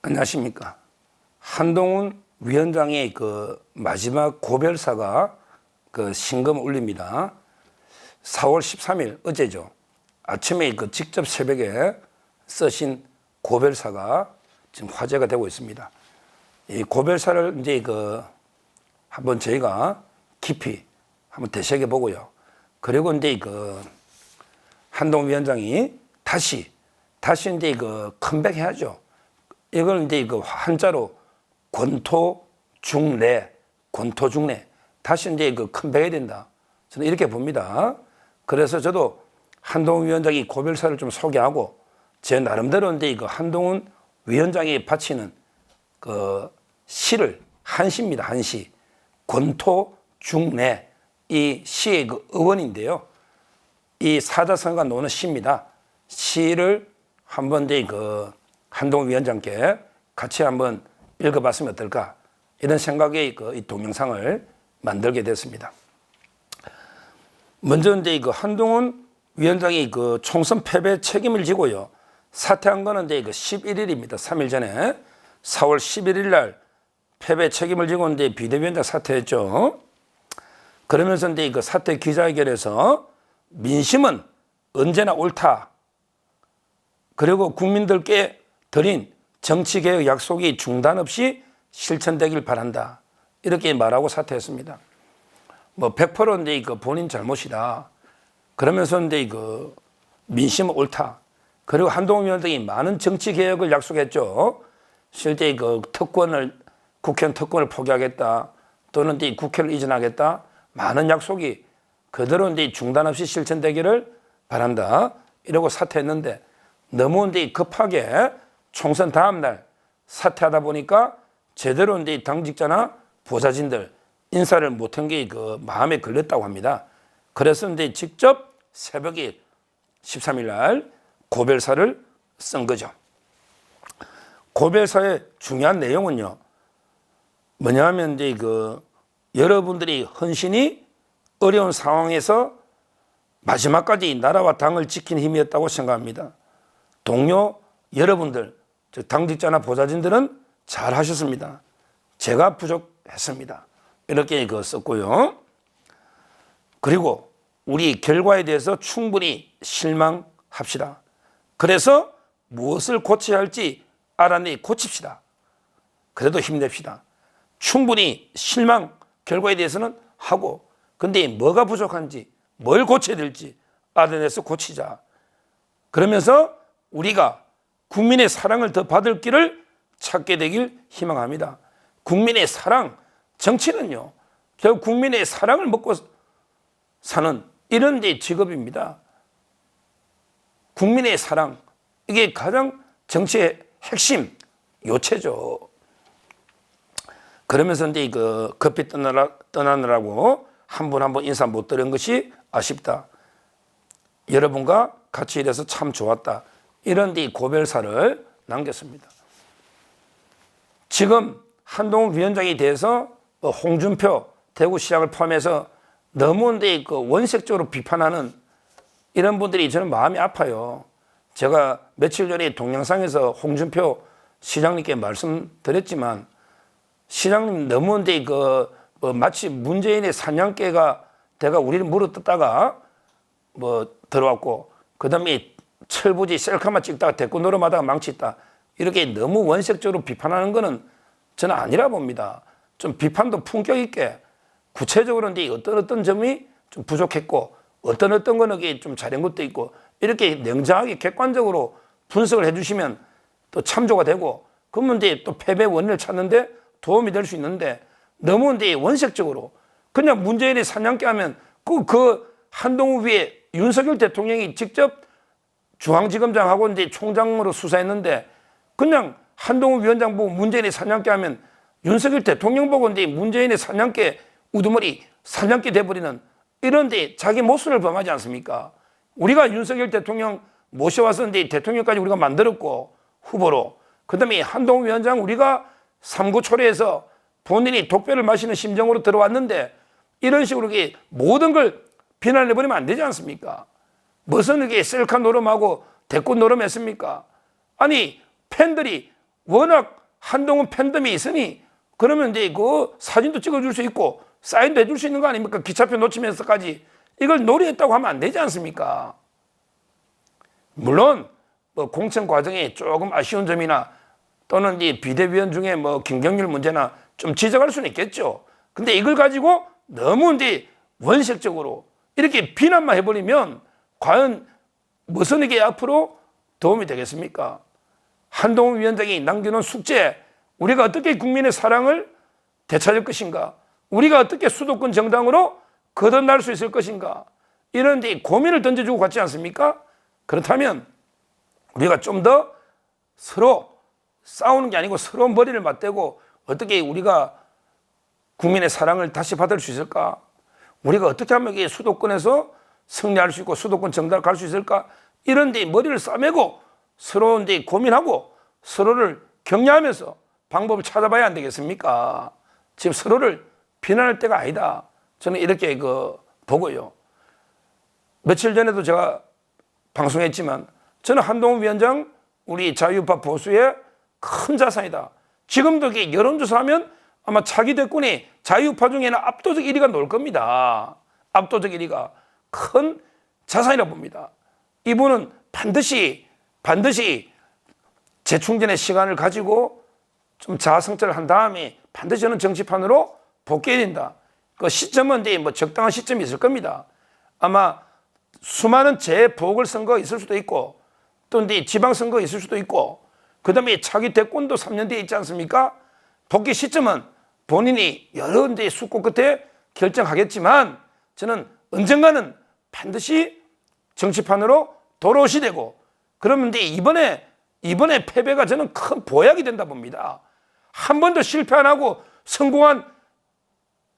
안녕하십니까. 한동훈 위원장의 그 마지막 고별사가 그 신금을 울립니다. 4월 13일 어제죠. 아침에 그 직접 새벽에 쓰신 고별사가 지금 화제가 되고 있습니다. 이 고별사를 이제 그 한번 저희가 깊이 한번 되새겨 보고요. 그리고 이제 그 한동훈 위원장이 다시 이제 그 컴백해야죠. 이걸 이제 그 한자로 권토중래 다시 이제 그 컴백해야 된다. 저는 이렇게 봅니다. 그래서 저도 한동훈 위원장이 고별사를 좀 소개하고 제 나름대로 이제 그 한동훈 위원장이 바치는 그 시를 한시입니다. 한시 권토중래 이 시의 그 어원인데요. 이 사자성어가 노는 시입니다. 시를 한번 이제 그 한동훈 위원장께 같이 한번 읽어봤으면 어떨까 이런 생각에 이 동영상을 만들게 됐습니다. 먼저 이제 그 한동훈 위원장이 그 총선 패배 책임을 지고요. 사퇴한 거는 이제 그 11일입니다. 3일 전에 4월 11일 날 패배 책임을 지고 이제 비대위원장 사퇴했죠. 그러면서 이제 그 사퇴 기자회견에서 민심은 언제나 옳다. 그리고 국민들께 드린 정치개혁 약속이 중단 없이 실천되길 바란다. 이렇게 말하고 사퇴했습니다. 뭐 100% 이제 그 본인 잘못이다. 그러면서 이제 그 민심은 옳다. 그리고 한동훈 위원장이 많은 정치개혁을 약속했죠. 실제 그 국회의원 특권을 포기하겠다. 또는 이제 국회를 이전하겠다. 많은 약속이 그대로 이제 중단 없이 실천되기를 바란다. 이러고 사퇴했는데 너무 이제 급하게 총선 다음 날 사퇴하다 보니까 제대로 이제 당직자나 보좌진들 인사를 못한 게 그 마음에 걸렸다고 합니다. 그래서 이제 직접 새벽에 13일 날 고별사를 쓴 거죠. 고별사의 중요한 내용은요. 뭐냐 하면 이제 그 여러분들이 헌신이 어려운 상황에서 마지막까지 나라와 당을 지킨 힘이었다고 생각합니다. 동료 여러분들, 즉 당직자나 보좌진들은 잘 하셨습니다. 제가 부족했습니다. 이렇게 썼고요. 그리고 우리 결과에 대해서 충분히 실망합시다. 그래서 무엇을 고쳐야 할지 알아내 고칩시다. 그래도 힘냅시다. 충분히 실망 결과에 대해서는 하고 근데 뭐가 부족한지 뭘 고쳐야 될지 알아내서 고치자. 그러면서 우리가 국민의 사랑을 더 받을 길을 찾게 되길 희망합니다. 국민의 사랑, 정치는요. 결국 국민의 사랑을 먹고 사는 이런 데 직업입니다. 국민의 사랑, 이게 가장 정치의 핵심 요체죠. 그러면서 이제 그 급히 떠나느라고 한 분 한 분 인사 못 드린 것이 아쉽다. 여러분과 같이 일해서 참 좋았다. 이런 데 고별사를 남겼습니다. 지금 한동훈 위원장에 대해서 홍준표 대구시장을 포함해서 너무 그 원색적으로 비판하는 이런 분들이 저는 마음이 아파요. 제가 며칠 전에 동영상에서 홍준표 시장님께 말씀드렸지만 시장님 너무 마치 문재인의 사냥개가 내가 우리를 물어뜯다가 들어왔고 그 다음에 철부지 셀카만 찍다가 대꾸 노름하다가 망쳤다. 이렇게 너무 원색적으로 비판하는 거는 저는 아니라 봅니다. 좀 비판도 품격 있게 구체적으로 이제 어떤 점이 좀 부족했고 어떤 거는 좀 잘한 것도 있고 이렇게 냉정하게 객관적으로 분석을 해주시면 또 참조가 되고 그러면 이제 또 패배 원인을 찾는데 도움이 될 수 있는데 너무 이제 원색적으로 그냥 문재인의 사냥개 하면 그 한동훈 위에 윤석열 대통령이 직접 중앙지검장하고 이제 총장으로 수사했는데 그냥 한동훈 위원장 보고 문재인의 사냥개 하면 윤석열 대통령 보고 이제 문재인의 사냥개 우두머리 사냥개 돼버리는 이런 데 자기 모순을 범하지 않습니까? 우리가 윤석열 대통령 모셔와서 이제 대통령까지 우리가 만들었고 후보로 그 다음에 한동훈 위원장 우리가 삼구 초래해서 본인이 독배를 마시는 심정으로 들어왔는데 이런 식으로 모든 걸 비난해버리면 안 되지 않습니까? 무슨 이게 셀카 노름하고 대꾸 노름했습니까? 아니 팬들이 워낙 한동훈 팬덤이 있으니 그러면 이제 그 사진도 찍어줄 수 있고 사인도 해줄 수 있는 거 아닙니까? 기차표 놓치면서까지 이걸 놀이했다고 하면 안 되지 않습니까? 물론 뭐 공천 과정에 조금 아쉬운 점이나 또는 이 비대위원 중에 뭐 김경률 문제나 좀 지적할 수는 있겠죠. 근데 이걸 가지고 너무 이제 원색적으로 이렇게 비난만 해버리면 과연 무슨 이게 앞으로 도움이 되겠습니까? 한동훈 위원장이 남겨놓은 숙제, 우리가 어떻게 국민의 사랑을 되찾을 것인가? 우리가 어떻게 수도권 정당으로 거듭날 수 있을 것인가? 이런 데 고민을 던져주고 갔지 않습니까? 그렇다면 우리가 좀 더 서로 싸우는 게 아니고 서로 머리를 맞대고 어떻게 우리가 국민의 사랑을 다시 받을 수 있을까? 우리가 어떻게 하면 이게 수도권에서 승리할 수 있고 수도권 정당을 갈 수 있을까? 이런 데 머리를 싸매고 서로 데 고민하고 서로를 격려하면서 방법을 찾아봐야 안 되겠습니까? 지금 서로를 비난할 때가 아니다. 저는 이렇게 보고요. 며칠 전에도 제가 방송했지만 저는 한동훈 위원장 우리 자유우파 보수의 큰 자산이다. 지금도 이게 여론조사하면 아마 차기 대권이 자유우파 중에는 압도적 1위가 나올 겁니다. 압도적 1위가 큰 자산이라고 봅니다. 이분은 반드시 재충전의 시간을 가지고 좀 자아성찰을 한 다음에 반드시 저는 정치판으로 복귀해야 된다. 그 시점은 뭐 적당한 시점이 있을 겁니다. 아마 수많은 재보궐선거 있을 수도 있고 또 지방선거 있을 수도 있고 그다음에 차기 대권도 3년 뒤에 있지 않습니까? 복귀 시점은 본인이 여러 데 숙고 끝에 결정하겠지만 저는 언젠가는 반드시 정치판으로 돌아오시 되고 그러면 이번에 패배가 저는 큰 보약이 된다 봅니다. 한 번도 실패 안 하고 성공한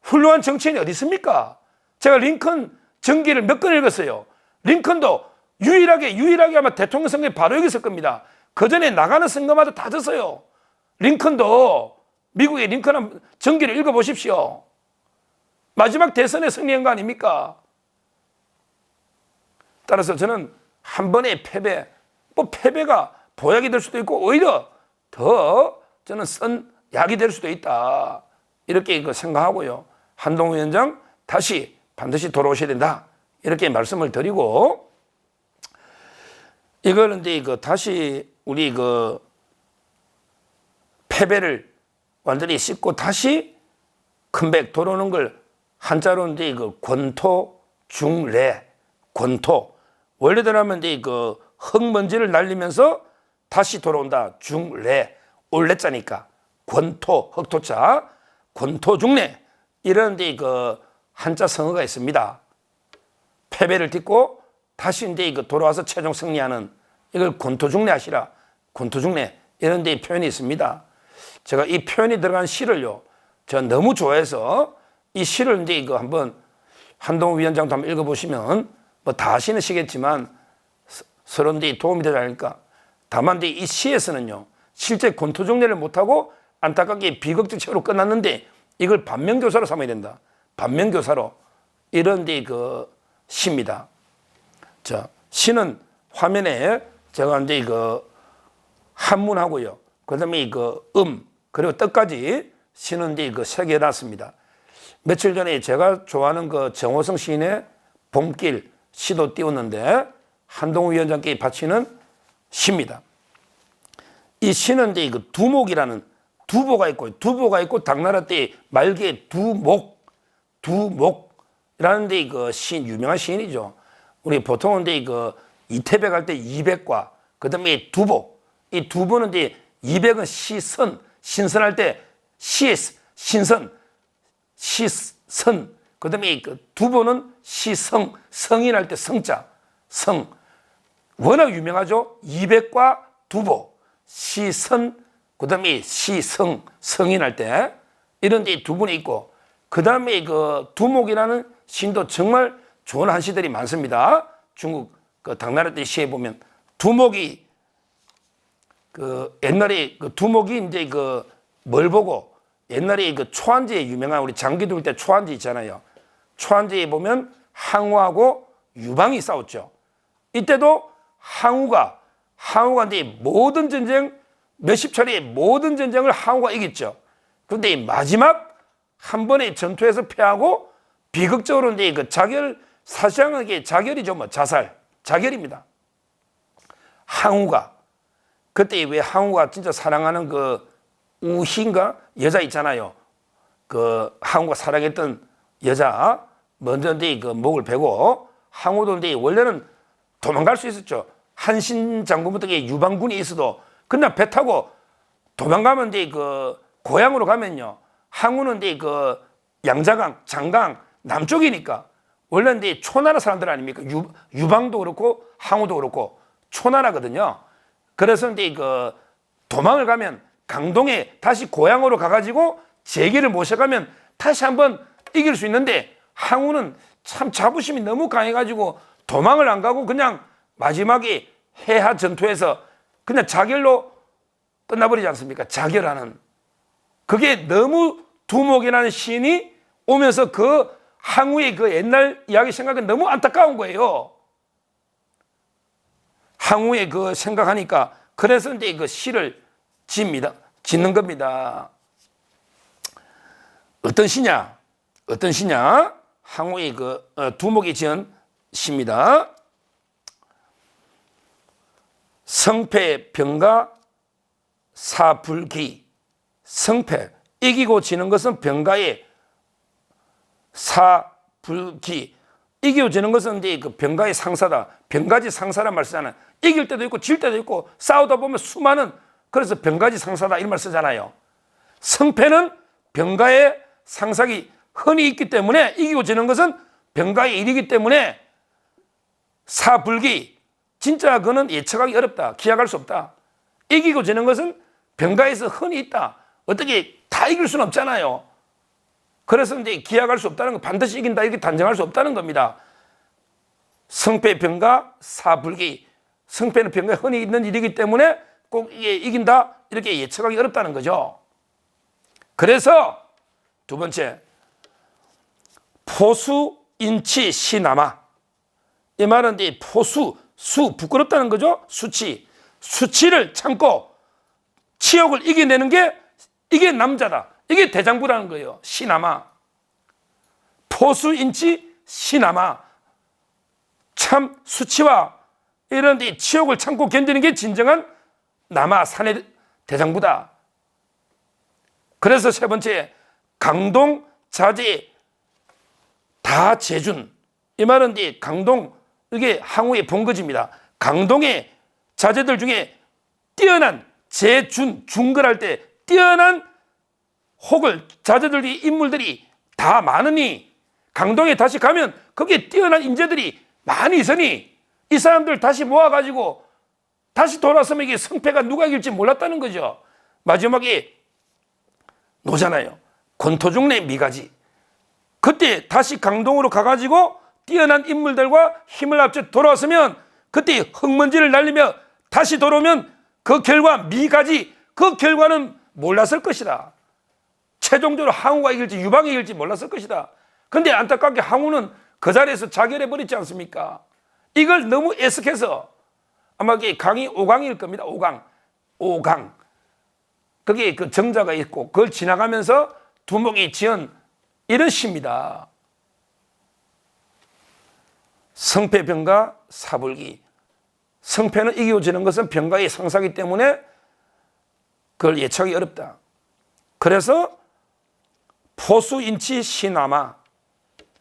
훌륭한 정치인이 어디 있습니까? 제가 링컨 전기를 몇 권 읽었어요. 링컨도 유일하게 아마 대통령 선거에 바로 여기 있을 겁니다. 그 전에 나가는 선거마다 다 졌어요. 링컨도 미국의 링컨 전기를 읽어보십시오. 마지막 대선에 승리한 거 아닙니까? 따라서 저는 한 번의 패배가 보약이 될 수도 있고 오히려 더 저는 쓴 약이 될 수도 있다. 이렇게 생각하고요. 한동훈 위원장 반드시 돌아오셔야 된다. 이렇게 말씀을 드리고 이거는 다시 우리 패배를 완전히 씻고 다시 컴백 돌아오는 걸 한자로 권토중래 권토 원래대로 하면 흙먼지를 날리면서 다시 돌아온다. 중래 올레자니까 권토 흑토자 권토중래 이런 한자 성어가 있습니다. 패배를 딛고 다시 돌아와서 최종 승리하는 이걸 권토중래 하시라. 권토중래 이런 데 표현이 있습니다. 제가 이 표현이 들어간 시를요. 제가 너무 좋아해서 이 시를 한번 한동훈 위원장도 한번 읽어보시면 뭐 다 아시는 시겠지만 서로 도움이 되지 않을까. 다만 이 시에서는요. 실제 권토중래를 못하고 안타깝게 비극적 책으로 끝났는데 이걸 반면교사로 삼아야 된다. 반면교사로 이런 시입니다. 자, 시는 화면에 제가 한문하고요. 그 다음에 그리고 뜻까지 시는 세 개 놨습니다. 며칠 전에 제가 좋아하는 정호성 시인의 봄길 시도 띄웠는데 한동훈 위원장께 바치는 시입니다. 이 시는 두목이라는 두보가 있고 당나라 때 말기에 두목이라는 시인 유명한 시인이죠. 우리 보통은 이태백 할 때 이백과 그다음에 두보 이 두보는 200은 시선 신선할 때 시의 신선 시선 그다음에 두보는 시성 성인할 때 성자 성 워낙 유명하죠. 200과 두보 시선 그다음에 시성 성인할 때 이런 데 두 분이 있고 그다음에 두목이라는 시인도 정말 좋은 한시들이 많습니다. 중국 당나라 때 시에 보면 두목이 옛날에 두목이 뭘 보고 옛날에 초안지에 유명한 우리 장기들 때 초안지 있잖아요. 초안지에 보면 항우하고 유방이 싸웠죠. 이때도 항우가 모든 전쟁 몇십 차례의 모든 전쟁을 항우가 이겼죠. 그런데 이 마지막 한 번의 전투에서 패하고 비극적으로 이제 그 자결, 사실상은 이게 자결이죠. 뭐 자살, 자결입니다. 항우가 그때 왜 항우가 진짜 사랑하는 그 우희인가 여자 있잖아요. 그 항우가 사랑했던 여자 먼저 이제 그 목을 베고 항우도 이제 원래는 도망갈 수 있었죠. 한신 장군부터 유방군이 있어도 그냥 배 타고 도망가면 이제 그 고향으로 가면요. 항우는 이제 그 양자강, 장강 남쪽이니까 원래 이제 초나라 사람들 아닙니까? 유방도 그렇고 항우도 그렇고 초나라거든요. 그래서 이제 그 도망을 가면 강동에 다시 고향으로 가가지고 제기를 모셔가면 다시 한번 이길 수 있는데 항우는 참 자부심이 너무 강해가지고 도망을 안 가고 그냥 마지막에 해하 전투에서 그냥 자결로 끝나버리지 않습니까? 자결하는. 그게 너무 두목이라는 시인이 오면서 그 항우의 그 옛날 이야기 생각이 너무 안타까운 거예요. 항우의 그 생각하니까 그래서 이제 그 시를 짓는 겁니다. 어떤 시냐? 어떤 시냐? 항우의 그 두목이 지은 시입니다. 성패 병가 사불기. 성패 이기고 지는 것은 병가의 사불기. 이기고 지는 것은 이제 그 병가의 상사다. 병가지 상사란 말 쓰잖아요. 이길 때도 있고 질 때도 있고 싸우다 보면 수많은 그래서 병가지 상사다 이런 말 쓰잖아요. 성패는 병가의 상삭이 흔히 있기 때문에 이기고 지는 것은 병가의 일이기 때문에 사불기 진짜 그는 예측하기 어렵다. 기약할 수 없다. 이기고 지는 것은 병가에서 흔히 있다. 어떻게 다 이길 수는 없잖아요. 그래서 이제 기약할 수 없다는 거 반드시 이긴다 이렇게 단정할 수 없다는 겁니다. 성패 병가 사불기. 성패는 병가에 흔히 있는 일이기 때문에 꼭 이게 이긴다 이렇게 예측하기 어렵다는 거죠. 그래서 두 번째 포수 인치 시남아. 이 말은 이제 포수 수 부끄럽다는 거죠. 수치를 참고 치욕을 이겨내는 게 이게 남자다. 이게 대장부라는 거예요. 시남아. 포수인치 시남아. 참 수치와 이런 치욕을 참고 견디는 게 진정한 남아 사내 대장부다. 그래서 세 번째 강동 자제 다 재준. 이 말은 강동 이게 항우의 본거지입니다. 강동의 자제들 중에 뛰어난 재준 중거할 때 뛰어난 혹을 자제들이 인물들이 다 많으니 강동에 다시 가면 거기에 뛰어난 인재들이 많이 있으니 이 사람들 다시 모아가지고 다시 돌아서면 이게 성패가 누가 이길지 몰랐다는 거죠. 마지막에 노잖아요. 권토중래 미가지. 그때 다시 강동으로 가가지고 뛰어난 인물들과 힘을 합쳐 돌아왔으면 그때 흙먼지를 날리며 다시 돌아오면 그 결과 미가지 그 결과는 몰랐을 것이다. 최종적으로 항우가 이길지 유방이 이길지 몰랐을 것이다. 그런데 안타깝게 항우는 그 자리에서 자결해 버리지 않습니까? 이걸 너무 애석해서 아마 그게 강이 5강일 겁니다. 5강. 그게 그 정자가 있고 그걸 지나가면서 두목이 지은 이런 시입니다. 성패 병가 사불기. 성패는 이기고 지는 것은 병가의 상사기 때문에 그걸 예측하기 어렵다. 그래서 포수인치 시남아.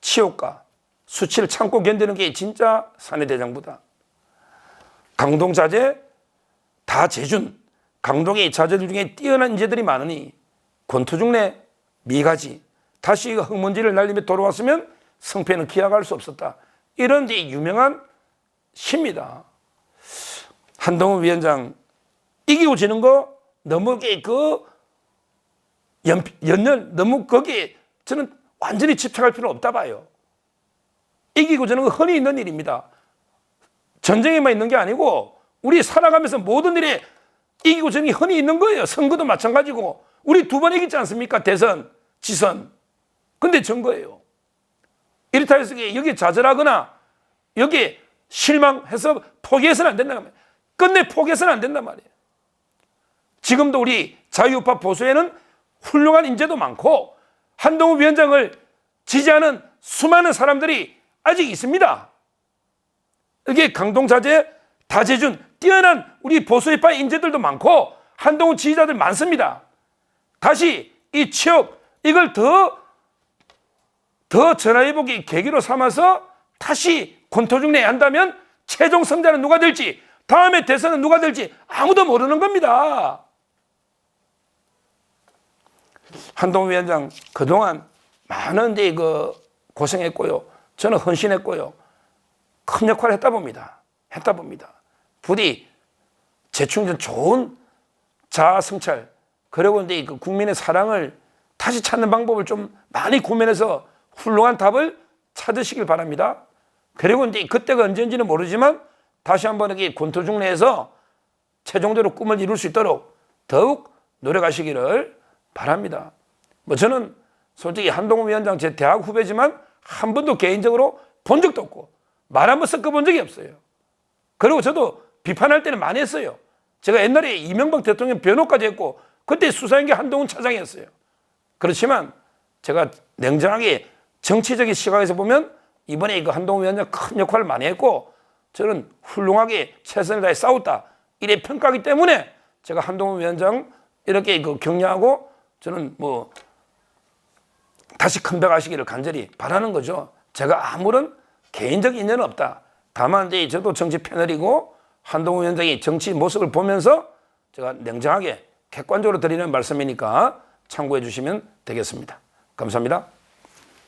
치욕과 수치를 참고 견디는 게 진짜 사내대장부다. 강동자재 다 재준. 강동의 자재들 중에 뛰어난 인재들이 많으니 권투중래 미가지. 다시 흙먼지를 날리며 돌아왔으면 성패는 기약할 수 없었다. 이런 유명한 시입니다. 한동훈 위원장 이기고 지는 거 너무 그 연연 너무 거기에 저는 완전히 집착할 필요는 없다 봐요. 이기고 지는 거 흔히 있는 일입니다. 전쟁에만 있는 게 아니고 우리 살아가면서 모든 일에 이기고 지는 게 흔히 있는 거예요. 선거도 마찬가지고 우리 2번 이겼지 않습니까? 대선, 지선. 근데 전 거예요. 이렇다 해서 여기에 좌절하거나 여기에 실망해서 포기해서는 안 된다 말이에요. 끝내 포기해서는 안 된단 말이에요. 지금도 우리 자유우파 보수에는 훌륭한 인재도 많고 한동훈 위원장을 지지하는 수많은 사람들이 아직 있습니다. 이게 강동자재, 다재준, 뛰어난 우리 보수의파 인재들도 많고 한동훈 지지자들 많습니다. 다시 이 취업, 이걸 더 전화위복의 계기로 삼아서 다시 권토중내 한다면 최종 승자는 누가 될지, 다음에 대선은 누가 될지 아무도 모르는 겁니다. 한동훈 위원장 그동안 많은 데 고생했고요. 저는 헌신했고요. 큰 역할을 했다 봅니다. 부디 재충전, 좋은 자아 성찰, 그리고 이제 그 국민의 사랑을 다시 찾는 방법을 좀 많이 고민해서 훌륭한 답을 찾으시길 바랍니다. 그리고 이제 그때가 언제인지는 모르지만 다시 한번 여기 권토중내에서 최종적으로 꿈을 이룰 수 있도록 더욱 노력하시기를 바랍니다. 뭐 저는 솔직히 한동훈 위원장 제 대학 후배지만 한 번도 개인적으로 본 적도 없고 말 한 번 섞어본 적이 없어요. 그리고 저도 비판할 때는 많이 했어요. 제가 옛날에 이명박 대통령 변호까지 했고 그때 수사한 게 한동훈 차장이었어요. 그렇지만 제가 냉정하게 정치적인 시각에서 보면 이번에 이거 한동훈 위원장 큰 역할을 많이 했고 저는 훌륭하게 최선을 다해 싸웠다 이래 평가하기 때문에 제가 한동훈 위원장 이렇게 격려하고 저는 뭐 다시 컴백하시기를 간절히 바라는 거죠. 제가 아무런 개인적 인연은 없다. 다만 이제 저도 정치 패널이고 한동훈 위원장이 정치 모습을 보면서 제가 냉정하게 객관적으로 드리는 말씀이니까 참고해 주시면 되겠습니다. 감사합니다.